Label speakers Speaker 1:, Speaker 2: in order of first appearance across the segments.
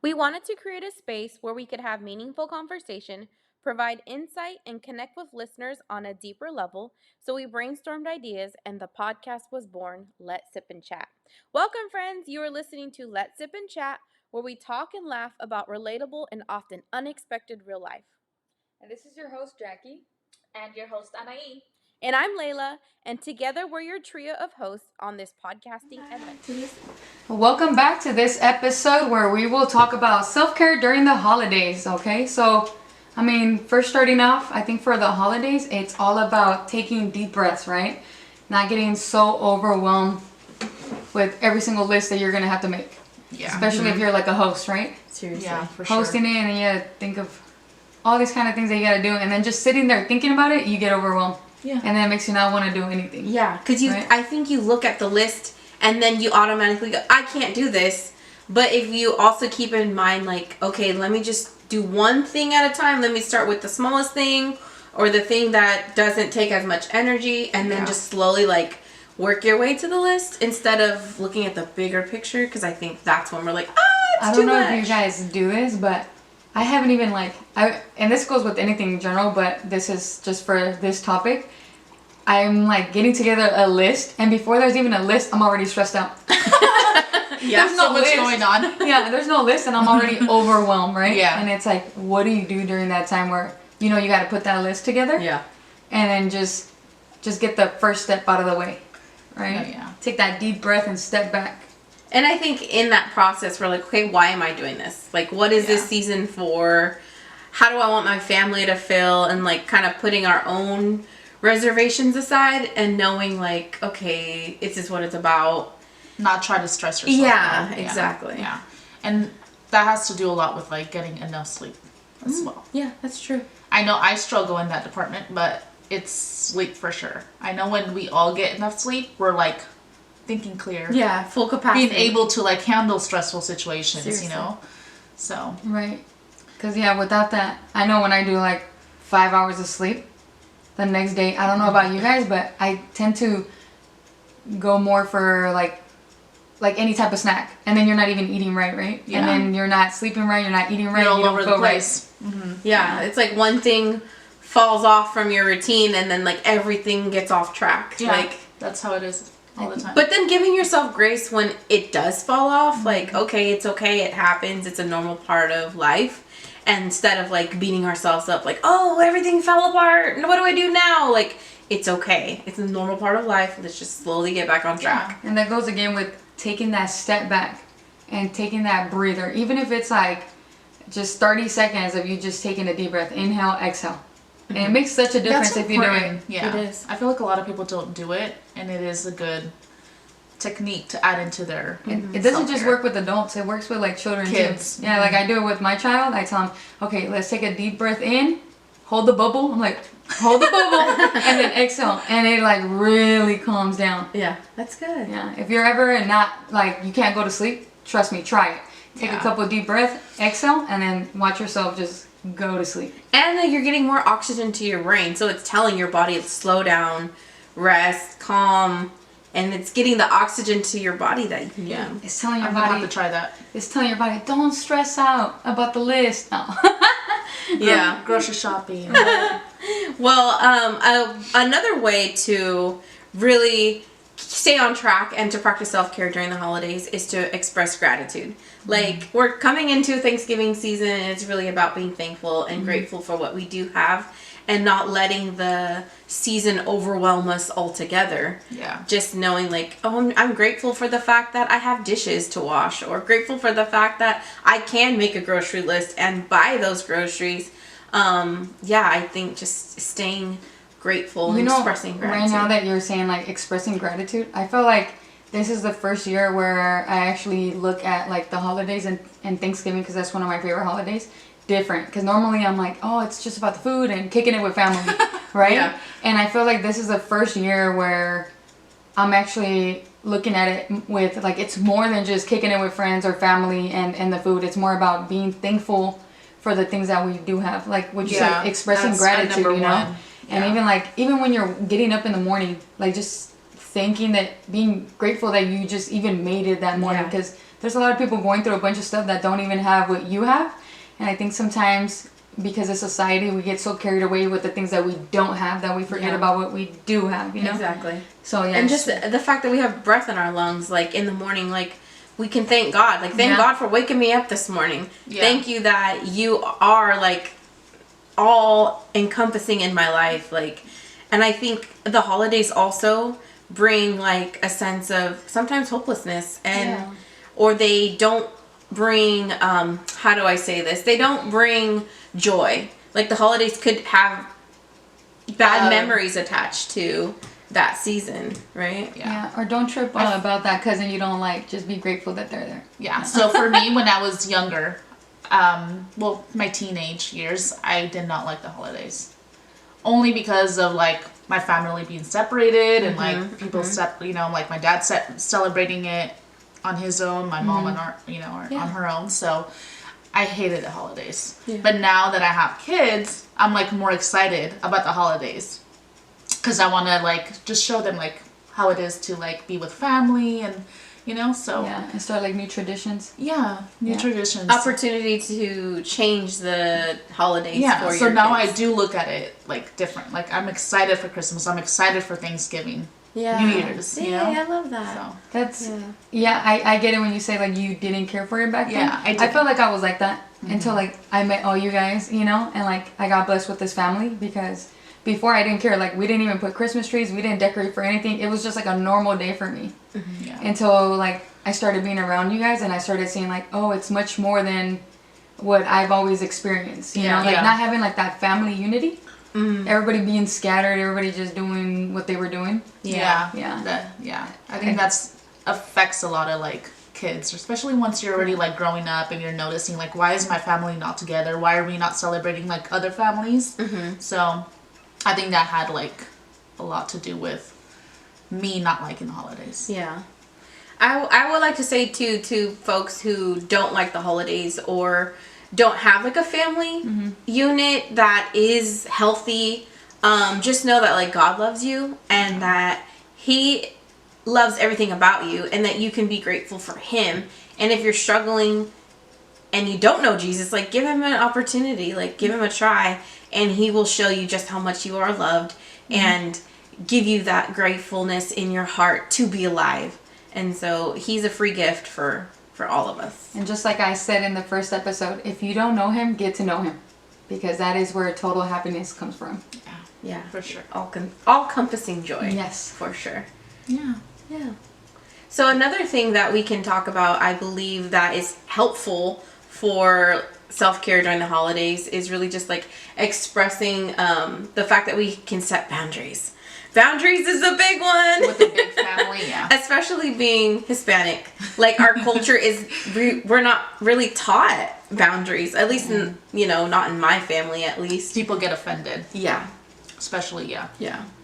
Speaker 1: We wanted to create a space where we could have meaningful conversation, provide insight, and connect with listeners on a deeper level. So we brainstormed ideas and the podcast was born, Let's Sip and Chat. Welcome, friends. You are listening to Let's Sip and Chat, where we talk and laugh about relatable and often unexpected real life.
Speaker 2: And this is your host, Jacky.
Speaker 3: And your host, Anay.
Speaker 1: And I'm Leala, and together we're your trio of hosts on this podcasting adventure.
Speaker 2: Welcome back to this episode where we will talk about self-care during the holidays, okay? So, first starting off, I think for the holidays, it's all about taking deep breaths, right? Not getting so overwhelmed with every single list that you're going to have to make.
Speaker 3: Yeah.
Speaker 2: Especially if you're like a host, right?
Speaker 1: Seriously.
Speaker 3: Yeah, for sure.
Speaker 2: Hosting it and you think of all these kind of things that you got to do, and then just sitting there thinking about it, you get overwhelmed.
Speaker 1: Yeah.
Speaker 2: And then it makes you not want to do anything.
Speaker 1: Yeah, because
Speaker 2: right?
Speaker 1: I think you look at the list and then you automatically go, I can't do this. But if you also keep in mind, like, okay, let me just do one thing at a time. Let me start with the smallest thing or the thing that doesn't take as much energy, and then just slowly, like, work your way to the list instead of looking at the bigger picture. Because I think that's when we're like, it's too much.
Speaker 2: I don't know if you guys do this, but I haven't even and this goes with anything in general, but this is just for this topic. I'm like getting together a list, and before there's even a list, I'm already stressed out.
Speaker 3: Yeah, there's so much going on.
Speaker 2: Yeah, there's no list, and I'm already overwhelmed, right?
Speaker 3: Yeah.
Speaker 2: And it's like, what do you do during that time where you got to put that list together?
Speaker 1: Yeah.
Speaker 2: And then just get the first step out of the way, right?
Speaker 3: Oh, yeah.
Speaker 2: Take that deep breath and step back.
Speaker 1: And I think in that process, we're like, okay, why am I doing this? Like, what is this season for? How do I want my family to feel? And, like, kind of putting our own reservations aside and knowing, like, okay, this is what it's about.
Speaker 3: Not try to stress yourself
Speaker 1: Yeah,
Speaker 3: out.
Speaker 1: exactly.
Speaker 3: Yeah. And that has to do a lot with, like, getting enough sleep as well.
Speaker 1: Yeah, that's true.
Speaker 3: I know I struggle in that department, but it's sleep for sure. I know when we all get enough sleep, we're, like, thinking clear.
Speaker 1: Yeah, full capacity.
Speaker 3: Being able to, like, handle stressful situations,
Speaker 1: Seriously.
Speaker 3: So.
Speaker 2: Right. Because, without that, I know when I do, like, 5 hours of sleep, the next day, I don't know about you guys, but I tend to go more for, like any type of snack. And then you're not even eating right?
Speaker 3: Yeah.
Speaker 2: And then you're not sleeping right, you're not eating right,
Speaker 3: You're all
Speaker 2: you don't
Speaker 3: over
Speaker 2: feel
Speaker 3: the place.
Speaker 2: right.
Speaker 3: Mm-hmm.
Speaker 1: Yeah, it's like one thing falls off from your routine and then, like, everything gets off track.
Speaker 3: Yeah,
Speaker 1: Like,
Speaker 3: that's how it is all the time.
Speaker 1: but then giving yourself grace when it does fall off, like, okay, it's okay, it happens, it's a normal part of life. And instead of, like, beating ourselves up, like, oh, everything fell apart, what do I do now? Like, it's okay. It's a normal part of life. Let's just slowly get back on track.
Speaker 2: And that goes again with taking that step back and taking that breather. Even if it's, like, just 30 seconds of you just taking a deep breath. Inhale, exhale. And it makes such a difference if you do it.
Speaker 3: Yeah.
Speaker 1: It is.
Speaker 3: I feel like a lot of people don't do it, and it is a good technique to add into their
Speaker 2: It doesn't just work with adults. It works with, like, children
Speaker 3: Kids.
Speaker 2: too. Yeah, like I do it with my child. I tell him, okay, let's take a deep breath in, hold the bubble. I'm like, hold the bubble, and then exhale, and it, like, really calms down.
Speaker 1: Yeah, that's good.
Speaker 2: Yeah, if you're ever not, like, you can't go to sleep, trust me, try it. Take a couple of deep breaths, exhale, and then watch yourself just go to sleep.
Speaker 1: And then you're getting more oxygen to your brain, so it's telling your body to slow down, rest, calm, and it's getting the oxygen to your body that you need.
Speaker 3: Yeah.
Speaker 2: It's telling your
Speaker 3: I'm gonna
Speaker 2: body.
Speaker 3: have to try that.
Speaker 2: It's telling your body, don't stress out about the list. No.
Speaker 1: Yeah.
Speaker 3: Grocery shopping.
Speaker 1: Well, another way to really stay on track and to practice self-care during the holidays is to express gratitude. Like, we're coming into Thanksgiving season, and it's really about being thankful and grateful for what we do have and not letting the season overwhelm us altogether.
Speaker 3: Yeah.
Speaker 1: Just knowing, like, oh, I'm grateful for the fact that I have dishes to wash, or grateful for the fact that I can make a grocery list and buy those groceries. I think just staying grateful and expressing gratitude.
Speaker 2: Right now that you're saying, like, expressing gratitude, I feel like this is the first year where I actually look at, like, the holidays and Thanksgiving, because that's one of my favorite holidays, different. Because normally I'm like, oh, it's just about the food and kicking it with family, right?
Speaker 1: Yeah.
Speaker 2: And I feel like this is the first year where I'm actually looking at it with, like, it's more than just kicking it with friends or family and the food. It's more about being thankful for the things that we do have. Like what you said, expressing
Speaker 3: that's
Speaker 2: gratitude,
Speaker 3: number
Speaker 2: you know?
Speaker 3: one.
Speaker 2: And even when you're getting up in the morning, like, just being grateful that you just even made it that morning,
Speaker 1: Yeah.
Speaker 2: because there's a lot of people going through a bunch of stuff that don't even have what you have. And I think sometimes because of society, we get so carried away with the things that we don't have that we forget
Speaker 1: Yeah.
Speaker 2: about what we do have, you know?
Speaker 1: Exactly.
Speaker 2: So yeah.
Speaker 1: And just the fact that we have breath in our lungs, like in the morning, like we can thank God. Like, thank
Speaker 2: Yeah.
Speaker 1: God for waking me up this morning.
Speaker 3: Yeah.
Speaker 1: Thank you that you are like all encompassing in my life. Like, and I think the holidays also bring like a sense of sometimes hopelessness, and
Speaker 2: Yeah.
Speaker 1: or they don't bring how do I say this? They don't bring joy. Like the holidays could have bad memories attached to that season, right?
Speaker 2: Yeah, or don't trip about that cousin you don't like. Just be grateful that they're there.
Speaker 3: Yeah. So for me, when I was younger, well, my teenage years, I did not like the holidays. Only because of like my family being separated and like people like my dad celebrating it on his own, my mom on on her own. So I hated the holidays.
Speaker 1: Yeah.
Speaker 3: But now that I have kids, I'm like more excited about the holidays. Because I want to like just show them like how it is to like be with family and so
Speaker 2: Yeah, and start like new traditions.
Speaker 3: new traditions.
Speaker 1: Opportunity to change the holidays for
Speaker 3: So
Speaker 1: your
Speaker 3: now
Speaker 1: kids.
Speaker 3: I do look at it like different. Like I'm excited for Christmas. I'm excited for Thanksgiving.
Speaker 1: Yeah.
Speaker 3: New Year's.
Speaker 1: Yeah, I love that.
Speaker 3: So
Speaker 2: That's I get it when you say like you didn't care for it back then.
Speaker 3: Yeah, I did.
Speaker 2: I felt like I was like that until like I met all you guys, and like I got blessed with this family, because before I didn't care. Like we didn't even put Christmas trees. We didn't decorate for anything. It was just like a normal day for me.
Speaker 3: Yeah.
Speaker 2: Until like I started being around you guys and I started seeing like, oh, it's much more than what I've always experienced. You know, like
Speaker 3: Yeah.
Speaker 2: not having like that family unity. Everybody being scattered, everybody just doing what they were doing.
Speaker 3: Yeah.
Speaker 2: Yeah.
Speaker 3: I think that's affects a lot of like kids, especially once you're already like growing up and you're noticing like, why is my family not together? Why are we not celebrating like other families? So I think that had like a lot to do with me not liking the holidays.
Speaker 1: Yeah. I would like to say too, to folks who don't like the holidays or don't have like a family unit that is healthy, just know that like God loves you and that He loves everything about you, and that you can be grateful for Him. And if you're struggling and you don't know Jesus, like give Him an opportunity, like give Him a try, and He will show you just how much you are loved and give you that gratefulness in your heart to be alive. And so He's a free gift for all of us.
Speaker 2: And just like I said in the first episode, if you don't know Him, get to know Him, because that is where total happiness comes from.
Speaker 1: Yeah,
Speaker 3: For sure.
Speaker 1: All-encompassing joy.
Speaker 2: Yes.
Speaker 1: For sure.
Speaker 3: Yeah.
Speaker 1: Yeah. So another thing that we can talk about, I believe, that is helpful for self-care during the holidays is really just like expressing the fact that we can set boundaries. Boundaries is a big one.
Speaker 3: With a big family, yeah.
Speaker 1: Especially being Hispanic. Like our culture is, we're not really taught boundaries. At least, in, not in my family at least.
Speaker 3: People get offended,
Speaker 1: Yeah.
Speaker 3: especially
Speaker 1: Yeah.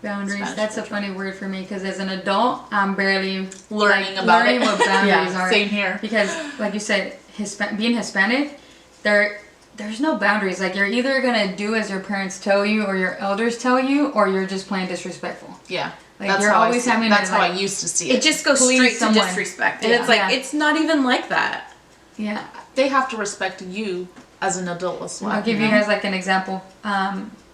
Speaker 2: Boundaries.
Speaker 3: Spanish
Speaker 2: That's a funny word for me, because as an adult, I'm barely
Speaker 3: learning about
Speaker 2: learning
Speaker 3: it.
Speaker 2: what boundaries are.
Speaker 3: Same here.
Speaker 2: Because, like you said, being Hispanic, there's no boundaries. Like you're either gonna do as your parents tell you or your elders tell you, or you're just plain disrespectful.
Speaker 3: Yeah.
Speaker 2: Like,
Speaker 3: that's
Speaker 2: you're
Speaker 3: how
Speaker 2: always
Speaker 3: I see it.
Speaker 2: having
Speaker 3: That's
Speaker 2: to,
Speaker 3: how I
Speaker 2: like,
Speaker 3: used to see it.
Speaker 1: It just goes
Speaker 2: Please
Speaker 1: straight
Speaker 2: someone.
Speaker 1: to disrespect. And
Speaker 2: Yeah.
Speaker 1: it's like,
Speaker 2: Yeah.
Speaker 1: it's not even like that.
Speaker 2: Yeah.
Speaker 3: They have to respect you as an adult as well.
Speaker 2: I'll give you guys like an example.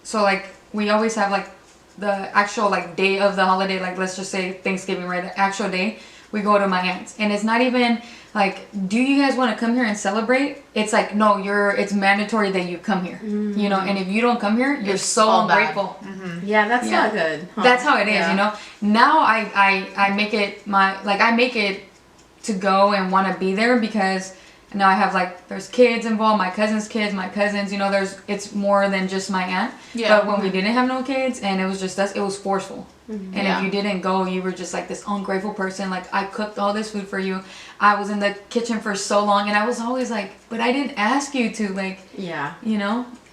Speaker 2: So like we always have like the actual like day of the holiday, like let's just say Thanksgiving, right? The actual day, we go to my aunt's, and it's not even like, do you guys want to come here and celebrate? It's like, no, it's mandatory that you come here, and if you don't come here, you're
Speaker 3: It's
Speaker 2: so
Speaker 3: all bad.
Speaker 2: ungrateful.
Speaker 1: Yeah, that's
Speaker 2: Yeah.
Speaker 1: not good. Huh?
Speaker 2: That's how it is,
Speaker 1: Yeah.
Speaker 2: Now I make it I make it to go and want to be there, because now I have like, there's kids involved, my cousin's kids, my cousins, it's more than just my aunt.
Speaker 3: Yeah.
Speaker 2: But when we didn't have no kids and it was just us, it was forceful. And
Speaker 3: Yeah.
Speaker 2: if you didn't go, you were just like this ungrateful person. Like, I cooked all this food for you. I was in the kitchen for so long, and I was always like, but I didn't ask you to, like,
Speaker 1: Yeah.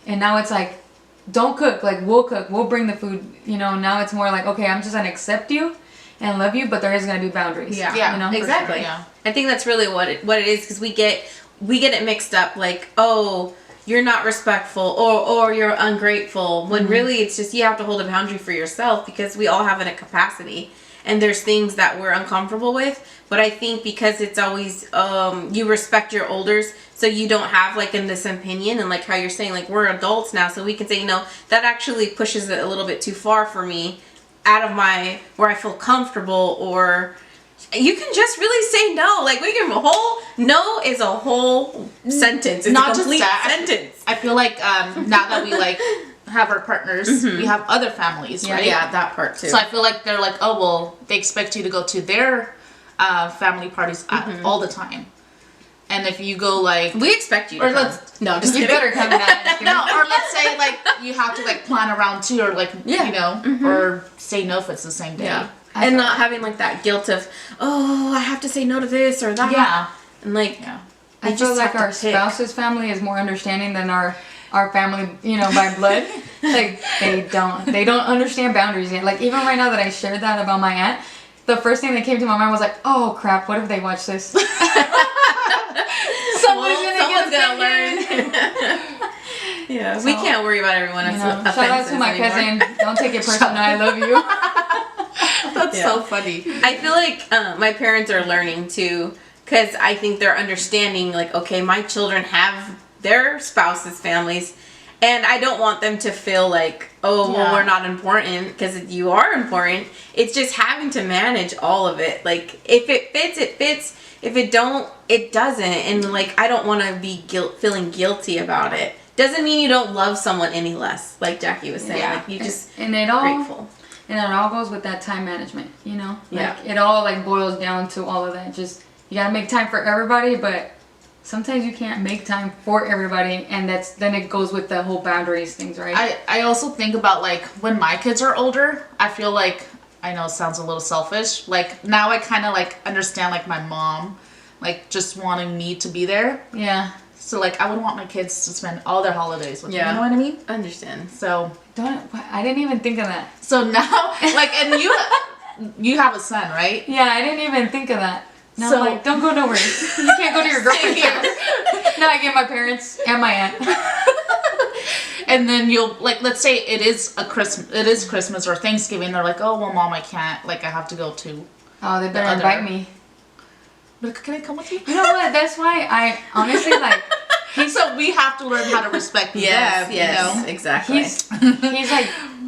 Speaker 2: And now it's like, don't cook, like we'll cook, we'll bring the food, Now it's more like, okay, I'm just gonna accept you and love you, but there is gonna be boundaries.
Speaker 1: Yeah.
Speaker 3: Yeah, for
Speaker 1: Exactly.
Speaker 3: sure, yeah.
Speaker 1: I think that's really what it is, because we get it mixed up, like, oh, you're not respectful, or you're ungrateful, when really it's just you have to hold a boundary for yourself, because we all have a capacity. and there's things that we're uncomfortable with. But I think because it's always you respect your elders, so you don't have like in this opinion, and like how you're saying, like we're adults now, so we can say, that actually pushes it a little bit too far for me, out of my where I feel comfortable, or you can just really say no. Like we can no is a whole sentence. It's
Speaker 3: Not
Speaker 1: a complete
Speaker 3: just that.
Speaker 1: sentence.
Speaker 3: I feel like now that we like have our partners, we have other families, right?
Speaker 1: Yeah, that part too.
Speaker 3: So I feel like they're like, oh well, they expect you to go to their family parties all the time. And if you go like,
Speaker 1: we expect you to come. No, just
Speaker 2: You
Speaker 1: kidding.
Speaker 2: better come now.
Speaker 3: no, or let's say like you have to like plan around too, or like or say no if it's the same day.
Speaker 1: Yeah. And not having like that guilt of, oh, I have to say no to this or that.
Speaker 3: Yeah.
Speaker 1: And like,
Speaker 2: I feel like our spouse's family is more understanding than our family, by blood. Like they don't understand boundaries yet. Like even right now that I shared that about my aunt, the first thing that came to my mind was like, oh crap, what if they watch this? Someone's gonna learn.
Speaker 1: Yeah, we can't worry about everyone else's
Speaker 2: shout out to my cousin. Don't take it personal. I love you.
Speaker 3: That's so funny.
Speaker 1: I feel like my parents are learning too, because I think they're understanding, like, okay, my children have their spouses' families, and I don't want them to feel like, oh, well, we're not important, because you are important. It's just having to manage all of it. Like, if it fits, it fits. If it don't, it doesn't. And, like, I don't want to be feeling guilty about it. Doesn't mean you don't love someone any less, like Jackie was saying. Like, you just grateful.
Speaker 2: And it all goes with that time management,
Speaker 1: Like,
Speaker 2: it all like boils down to all of that. Just you gotta make time for everybody, but sometimes you can't make time for everybody, and then it goes with the whole boundaries things, right?
Speaker 3: I also think about like when my kids are older, I feel like, I know it sounds a little selfish, like now I kind of like understand like my mom, like just wanting me to be there.
Speaker 2: Yeah.
Speaker 3: So like I would want my kids to spend all their holidays with me, you know what I mean?
Speaker 1: I understand.
Speaker 3: So
Speaker 2: I didn't even think of that.
Speaker 3: So now, like, and you have a son, right?
Speaker 2: Yeah, I didn't even think of that. No,
Speaker 3: So-
Speaker 2: like, don't go nowhere. You can't go to your girlfriend's house. No, I get my parents and my aunt.
Speaker 3: And then you'll like, let's say it is Christmas or Thanksgiving. They're like, oh well, mom, I can't. Like, I have to go to.
Speaker 2: Oh, they better invite me.
Speaker 3: But can I come with you?
Speaker 2: You know what? That's why I honestly like.
Speaker 3: So we have to learn how to respect them.
Speaker 1: Yes, exactly.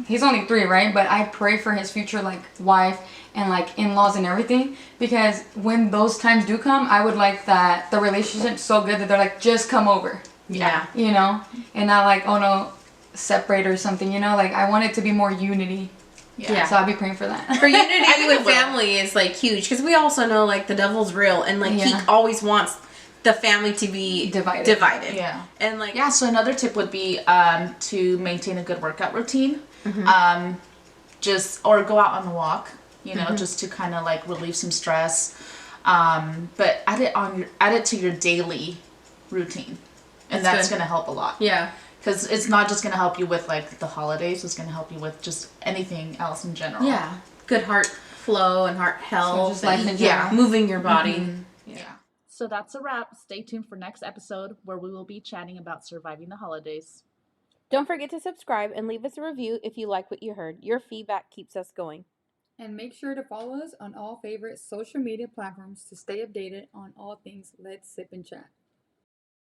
Speaker 2: He's only 3, right? But I pray for his future like wife and like in-laws and everything, because when those times do come, I would like that the relationship's so good that they're like, just come over.
Speaker 1: Yeah.
Speaker 2: And not like, oh no, separate or something, like I want it to be more unity.
Speaker 1: Yeah.
Speaker 2: So I'll be praying for that.
Speaker 1: For unity with family is like huge, because we also know like the devil's real, and like he always wants the family to be divided.
Speaker 2: Yeah.
Speaker 1: And like
Speaker 3: So another tip would be to maintain a good workout routine. Or go out on a walk, just to kind of like relieve some stress. But add it to your daily routine, and that's going to help a lot.
Speaker 1: Yeah.
Speaker 3: Because it's not just going to help you with like the holidays, it's going to help you with just anything else in general.
Speaker 1: Yeah. Good heart flow and heart health.
Speaker 2: just life in general.
Speaker 1: Moving your body.
Speaker 3: Yeah. So that's a wrap. Stay tuned for next episode where we will be chatting about surviving the holidays.
Speaker 1: Don't forget to subscribe and leave us a review if you like what you heard. Your feedback keeps us going.
Speaker 2: And make sure to follow us on all favorite social media platforms to stay updated on all things Let's Sip and Chat.